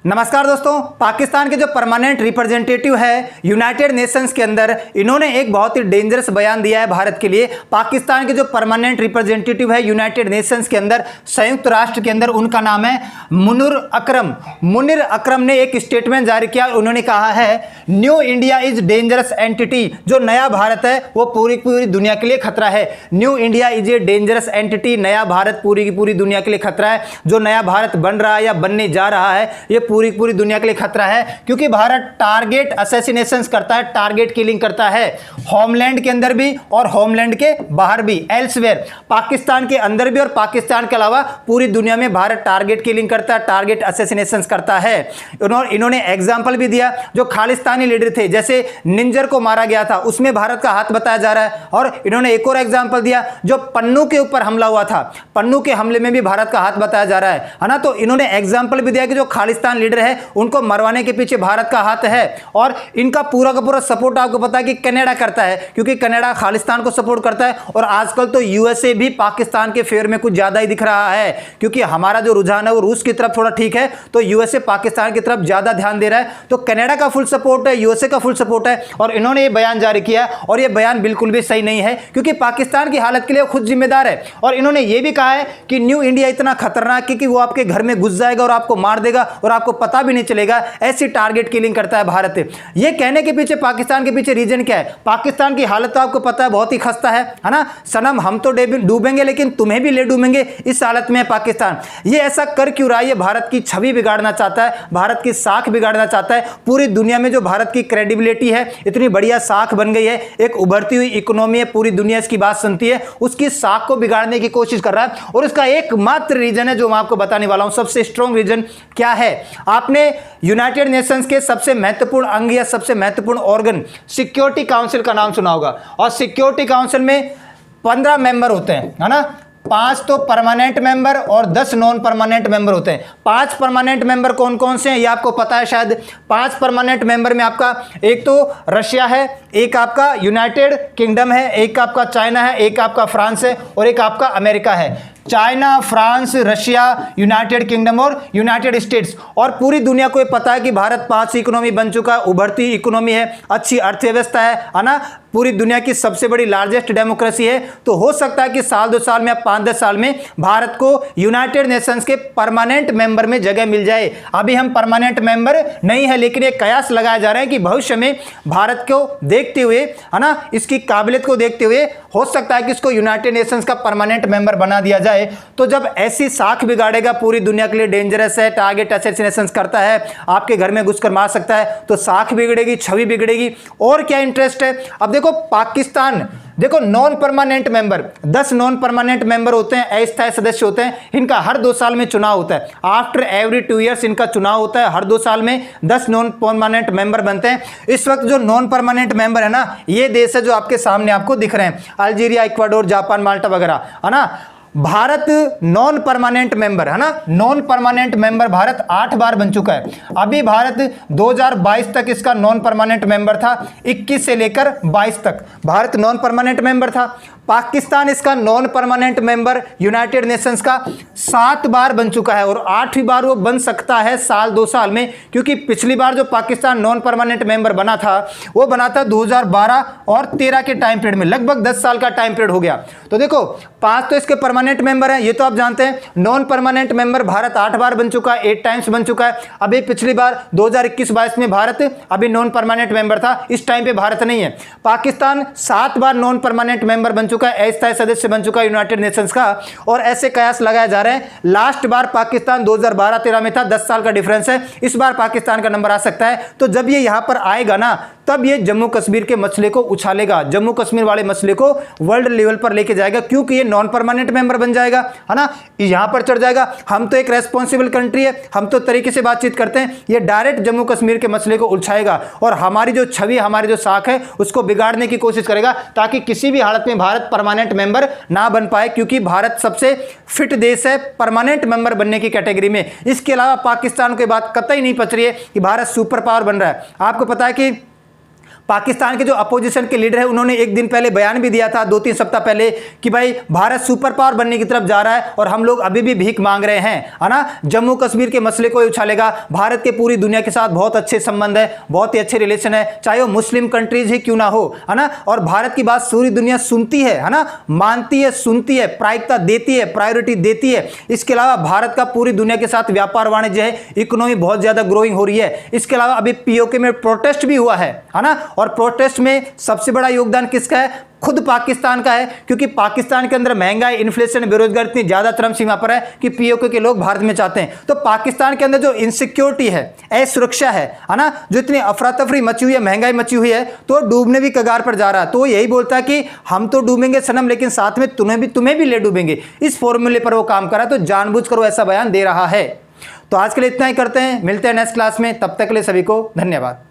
नमस्कार दोस्तों, पाकिस्तान के जो परमानेंट रिप्रेजेंटेटिव है यूनाइटेड नेशंस के अंदर, इन्होंने एक बहुत ही डेंजरस बयान दिया है भारत के लिए। पाकिस्तान के जो परमानेंट रिप्रेजेंटेटिव है यूनाइटेड नेशंस के अंदर, संयुक्त राष्ट्र के अंदर, उनका नाम है मुनीर अकरम। मुनीर अकरम ने एक स्टेटमेंट जारी किया। उन्होंने कहा है new India is dangerous entity. जो नया भारत है वो पूरी दुनिया के लिए खतरा है। New India is a dangerous entity. नया भारत पूरी की पूरी दुनिया के लिए खतरा है। जो नया भारत बन रहा है या बनने जा रहा है ये पूरी दुनिया के लिए खतरा है, क्योंकि भारत टारगेट असैसिनेशंस करता है, टारगेट किलिंग करता है, होमलैंड के अंदर भी और होमलैंड के बाहर भी, एल्सवेयर, पाकिस्तान के अंदर भी और पाकिस्तान के अलावा पूरी दुनिया में भारत टारगेट किलिंग करता है, टारगेट असैसिनेशंस करता है। इन्होंने एग्जांपल भी दिया। जो खालिस्तानी लीडर थे, जैसे निंजर को मारा गया था, उसमें भारत का हाथ बताया जा रहा है। और इन्होंने एक और एग्जांपल दिया, जो पन्नू के ऊपर हमला हुआ था, पन्नू के हमले में भी भारत का हाथ बताया जा रहा है ना। तो इन्होंने एग्जांपल भी दिया कि जो खालिस्तान लीडर है उनको मरवाने के पीछे भारत का हाथ है। और इनका पूरा का पूरा सपोर्ट आपको पता है कि कनाडा करता है, क्योंकि कनाडा खालिस्तान को सपोर्ट करता है। और आजकल तो यूएसए भी पाकिस्तान के फेवर में कुछ ज्यादा ही दिख रहा है, क्योंकि हमारा जो रुझान है वो रूस की तरफ थोड़ा ठीक है, तो यूएसए पाकिस्तान की तरफ ज्यादा ध्यान दे रहा है। तो कनाडा का फुल सपोर्ट है, यूएसए का फुल सपोर्ट है। और इन्होंने ये बयान जारी किया, और ये बयान बिल्कुल भी सही नहीं है, क्योंकि पाकिस्तान की हालत के लिए खुद जिम्मेदार है। और इन्होंने ये भी कहा है कि न्यू इंडिया इतना खतरनाक है कि वो आपके घर में घुस जाएगा और आपको मार देगा और आपको पता भी नहीं चलेगा। ऐसी टारगेट किलिंग करता है भारत। ये कहने के पीछे, पाकिस्तान के पीछे रीजन क्या है? पाकिस्तान की हालत तो आपको पता है, बहुत ही खस्ता है ना। सनम हम तो डूबेंगे लेकिन तुम्हें भी ले डूबेंगे, इस हालत में है पाकिस्तान। ये ऐसा कर क्यों रहा है? ये भारत की छवि बिगाड़ना चाहता है, भारत की साख बिगाड़ना चाहता है। पूरी दुनिया में जो भारत की क्रेडिबिलिटी है, इतनी बढ़िया साख बन गई है, एक उभरती हुई इकोनॉमी है, पूरी दुनिया इसकी बात सुनती है, उसकी साख को बिगाड़ने की कोशिश कर रहा है। और इसका एकमात्र रीजन है जो मैं आपको बताने वाला हूं, सबसे स्ट्रॉन्ग रीजन क्या है। आपने यूनाइटेड नेशंस के सबसे महत्वपूर्ण अंग या सबसे महत्वपूर्ण ऑर्गन सिक्योरिटी काउंसिल का नाम सुना होगा। और सिक्योरिटी काउंसिल में 15 मेंबर होते हैं, है ना। 5 तो परमानेंट मेंबर और 10 नॉन परमानेंट मेंबर होते हैं। 5 परमानेंट मेंबर कौन कौन से हैं ये आपको पता है शायद। 5 परमानेंट मेंबर में आपका एक तो रशिया है, एक आपका यूनाइटेड किंगडम है, एक आपका चाइना है, एक आपका फ्रांस है और एक आपका अमेरिका है। China, France, Russia, United kingdom और यूनाइटेड स्टेट्स। और पूरी दुनिया को ये पता है कि भारत 5 इकोनॉमी बन चुका है, उभरती इकोनॉमी है, अच्छी अर्थव्यवस्था है ना। पूरी दुनिया की सबसे बड़ी लार्जेस्ट डेमोक्रेसी है। तो हो सकता है कि साल 2 साल में या 5-10 साल में भारत को यूनाइटेड नेशंस के परमानेंट मेंबर में जगह मिल जाए। अभी हम परमानेंट मेंबर नहीं है, लेकिन एक कयास लगाया जा रहा है कि भविष्य में भारत को देखते हुए, है ना, इसकी काबिलियत को देखते हुए हो सकता है कि इसको यूनाइटेड नेशंस का परमानेंट मेंबर बना दिया जाए। तो जब ऐसी साख बिगाड़ेगा, पूरी दुनिया के लिए डेंजरस है, टारगेट असैसिनेशंस करता है, आपके घर में घुसकर मार सकता है, तो साख बिगड़ेगी, छवि बिगड़ेगी। और क्या इंटरेस्ट है? अब देखो पाकिस्तान, देखो non permanent member, 10 non permanent member होते हैं, अस्थायी सदस्य होते हैं। इनका हर 2 साल में चुनाव होता है। आफ्टर एवरी 2 ईयर्स इनका चुनाव होता है। हर 2 साल में 10 नॉन परमानेंट मेंबर बनते हैं। इस वक्त जो नॉन परमानेंट मेंबर है ना, ये देश है जो आपके सामने आपको दिख रहे हैं, अल्जीरिया, इक्वाडोर, जापान, माल्टा वगैरह, है ना। भारत नॉन परमानेंट मेंबर है ना, नॉन परमानेंट मेंबर भारत 8 बार बन चुका है। अभी भारत 2022 तक इसका नॉन परमानेंट मेंबर था, 21 से लेकर 22 तक भारत नॉन परमानेंट मेंबर था। पाकिस्तान इसका non permanent member United Nations का 7 बार बन चुका है, और 8वीं बार वो बन सकता है साल 2 साल में, क्योंकि पिछली बार जो पाकिस्तान नॉन परमानेंट मेंबर बना था वो बना था 2012 और 13 के टाइम पीरियड में, लगभग 10 साल का टाइम पीरियड हो गया। तो देखो 5 तो इसके परमानेंट मेंबर हैं, ये तो आप जानते हैं। नॉन परमानेंट मेंबर भारत 8 बार बन चुका है, 8 टाइम्स बन चुका है। अभी पिछली बार 2021-22 में भारत अभी नॉन परमानेंट मेंबर था, इस टाइम पे भारत नहीं है। पाकिस्तान 7 बार नॉन परमानेंट मेंबर बन चुका है, अस्थायी सदस्य बन चुका है यूनाइटेड नेशंस का। और ऐसे कयास लगाए जा रहे हैं, लास्ट बार पाकिस्तान 2012-13 में था, 10 साल का डिफरेंस है, इस बार पाकिस्तान का नंबर आ सकता है। तो जब ये यहां पर आएगा ना, तब ये जम्मू कश्मीर के मसले को उछालेगा, जम्मू कश्मीर वाले मसले को वर्ल्ड लेवल पर लेके जाएगा, क्योंकि ये नॉन परमानेंट मेंबर बन जाएगा, है ना, यहां पर चढ़ जाएगा। हम तो एक रेस्पॉन्सिबल कंट्री है, हम तो तरीके से बातचीत करते हैं, ये डायरेक्ट जम्मू कश्मीर के मसले को उछाएगा और हमारी जो छवि, हमारी जो साख है उसको बिगाड़ने की कोशिश करेगा, ताकि किसी भी हालत में भारत परमानेंट मेंबर ना बन पाए, क्योंकि भारत सबसे फिट देश है परमानेंट मेंबर बनने की कैटेगरी में। इसके अलावा पाकिस्तान को बात कतई नहीं पच रही है कि भारत सुपर पावर बन रहा है। आपको पता है कि पाकिस्तान के जो अपोजिशन के लीडर है उन्होंने एक दिन पहले बयान भी दिया था, 2-3 सप्ताह पहले, कि भाई भारत सुपर पावर बनने की तरफ जा रहा है और हम लोग अभी भी भीख मांग रहे हैं, है ना। जम्मू कश्मीर के मसले को उछालेगा। भारत के पूरी दुनिया के साथ बहुत अच्छे संबंध है, बहुत ही अच्छे रिलेशन है, चाहे वो मुस्लिम कंट्रीज ही क्यों ना हो, है ना। और भारत की बात पूरी दुनिया सुनती है ना, मानती है, सुनती है, प्रायिकता देती है, प्रायोरिटी देती है। इसके अलावा भारत का पूरी दुनिया के साथ व्यापार वाणिज्य है, इकोनॉमी बहुत ज्यादा ग्रोइंग हो रही है। इसके अलावा अभी पीओके में प्रोटेस्ट भी हुआ है ना, और प्रोटेस्ट में सबसे बड़ा योगदान किसका है? खुद पाकिस्तान का है, क्योंकि पाकिस्तान के अंदर महंगाई, इन्फ्लेशन, बेरोजगारी इतनी ज्यादा चरम सीमा पर है कि पीओके के लोग भारत में चाहते हैं। तो पाकिस्तान के अंदर जो इनसिक्योरिटी है, असुरक्षा है ना, जो इतनी अफरा तफरी मची हुई है, महंगाई मची हुई है, तो डूबने भी कगार पर जा रहा है। तो यही बोलता है कि हम तो डूबेंगे सनम, लेकिन साथ में तुम्हें भी ले डूबेंगे। इस फॉर्मूले पर वो काम कर रहा है, तो जानबूझकर वो ऐसा बयान दे रहा है। तो आज के लिए इतना ही करते हैं, मिलते हैं नेक्स्ट क्लास में। तब तक के लिए सभी को धन्यवाद।